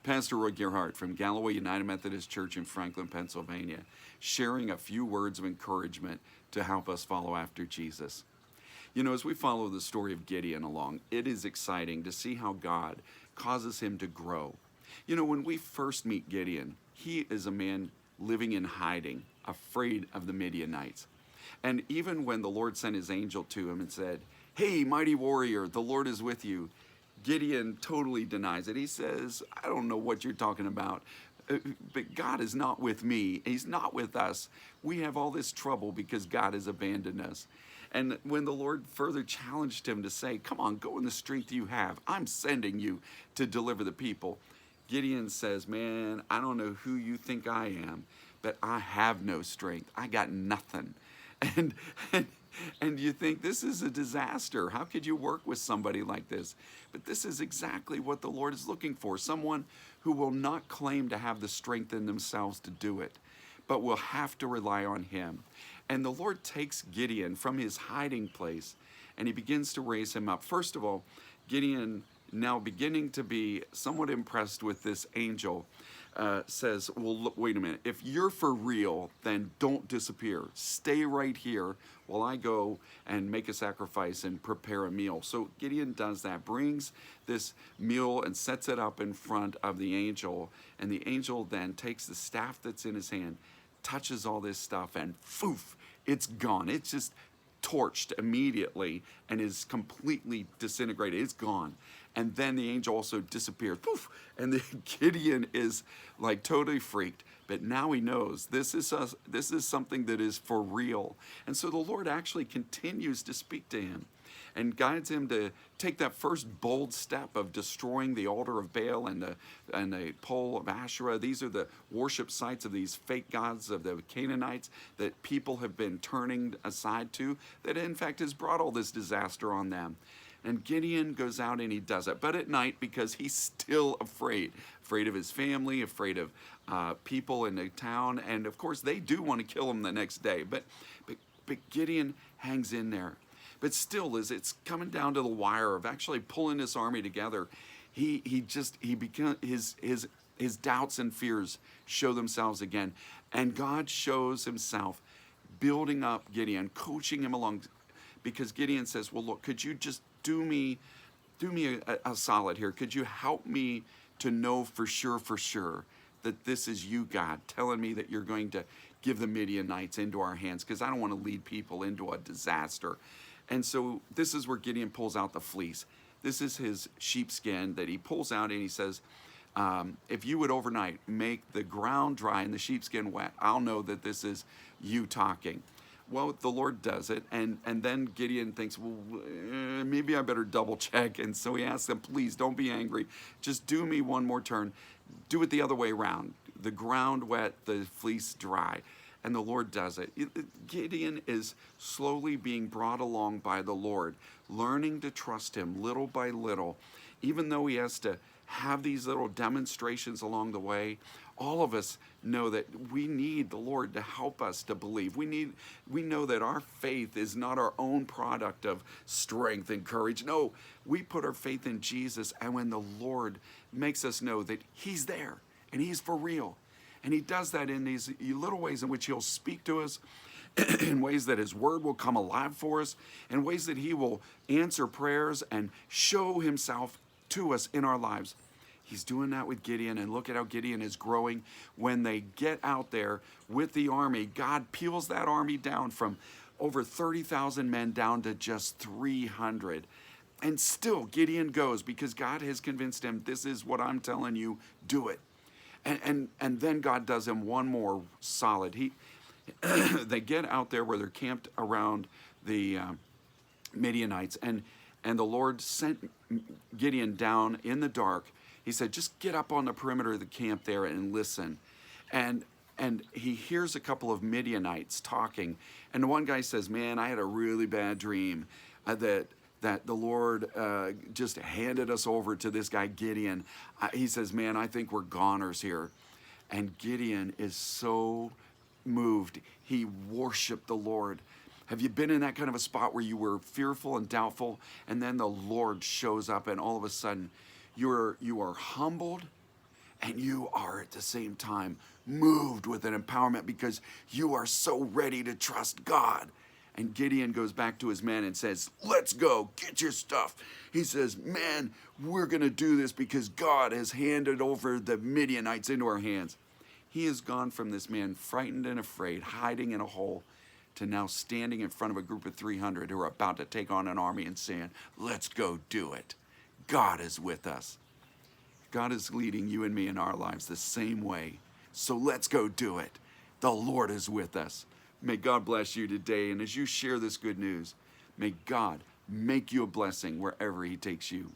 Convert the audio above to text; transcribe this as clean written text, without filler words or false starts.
Pastor Roy Gerhardt from Galloway United Methodist Church in Franklin, Pennsylvania, sharing a few words of encouragement to help us follow after Jesus. You know, as we follow the story of Gideon along, it is exciting to see how God causes him to grow. You know, when we first meet Gideon, he is a man living in hiding, afraid of the Midianites. And even when the Lord sent his angel to him and said, "Hey, mighty warrior, the Lord is with you," Gideon totally denies it. He says, "I don't know what you're talking about, but God is not with me. He's not with us. We have all this trouble because God has abandoned us." And when the Lord further challenged him to say, "Come on, go in the strength you have. I'm sending you to deliver the people," Gideon says, "Man, I don't know who you think I am, but I have no strength. I got nothing." And, and, and you think, this is a disaster. How could you work with somebody like this? But this is exactly what the Lord is looking for. Someone who will not claim to have the strength in themselves to do it, but will have to rely on him. And the Lord takes Gideon from his hiding place and he begins to raise him up. First of all, Gideon, now beginning to be somewhat impressed with this angel, says, "Well, look, wait a minute. If you're for real, then don't disappear. Stay right here while I go and make a sacrifice and prepare a meal." So Gideon does that, brings this meal and sets it up in front of the angel. And the angel then takes the staff that's in his hand, touches all this stuff, and poof, it's gone. It's just torched immediately and is completely disintegrated. It's gone. And then the angel also disappeared. Poof! And the Gideon is like totally freaked. But now he knows this is something that is for real. And so the Lord actually continues to speak to him and guides him to take that first bold step of destroying the altar of Baal and the pole of Asherah. These are the worship sites of these fake gods of the Canaanites that people have been turning aside to, that in fact has brought all this disaster on them. And Gideon goes out and he does it, but at night, because he's still afraid of his family, afraid of people in the town, and of course they do want to kill him the next day. But Gideon hangs in there. But still, as it's coming down to the wire of actually pulling this army together, his doubts and fears show themselves again, and God shows himself building up Gideon, coaching him along, because Gideon says, "Well, look, could you just do me a solid here? Could you help me to know for sure that this is you, God, telling me that you're going to give the Midianites into our hands, because I don't want to lead people into a disaster." And so this is where Gideon pulls out the fleece. This is his sheepskin that he pulls out, and he says, "If you would overnight make the ground dry and the sheepskin wet, I'll know that this is you talking." Well, the Lord does it, and then Gideon thinks, "Well, maybe I better double check." And so he asks them, "Please don't be angry. Just do me one more turn. Do it the other way around. The ground wet, the fleece dry." And the Lord does it. Gideon is slowly being brought along by the Lord, learning to trust him little by little, even though he has to have these little demonstrations along the way. All of us know that we need the Lord to help us to believe. We know that our faith is not our own product of strength and courage. No, we put our faith in Jesus, and when the Lord makes us know that he's there and he's for real, and he does that in these little ways in which he'll speak to us, in ways that his word will come alive for us, in ways that he will answer prayers and show himself to us in our lives. He's doing that with Gideon, and look at how Gideon is growing. When they get out there with the army, God peels that army down from over 30,000 men down to just 300. And still Gideon goes, because God has convinced him, this is what I'm telling you, do it. And then God does him one more solid. They get out there where they're camped around the Midianites, and the Lord sent Gideon down in the dark. He said, "Just get up on the perimeter of the camp there and listen." And he hears a couple of Midianites talking, and the one guy says, "Man, I had a really bad dream that the Lord just handed us over to this guy Gideon." He says, "Man, I think we're goners here." And Gideon is so moved. He worshiped the Lord. Have you been in that kind of a spot where you were fearful and doubtful, and then the Lord shows up, and all of a sudden you are humbled, And you are at the same time moved with an empowerment because you are so ready to trust God. And Gideon goes back to his men and says, let's go, get your stuff. He says, man, we're going to do this because God has handed over the Midianites into our hands. He has gone from this man frightened and afraid, hiding in a hole, to now standing in front of a group of 300 who are about to take on an army and saying, let's go do it. God is with us. God is leading you and me in our lives the same way. So let's go do it. The Lord is with us. May God bless you today. And as you share this good news, may God make you a blessing wherever he takes you.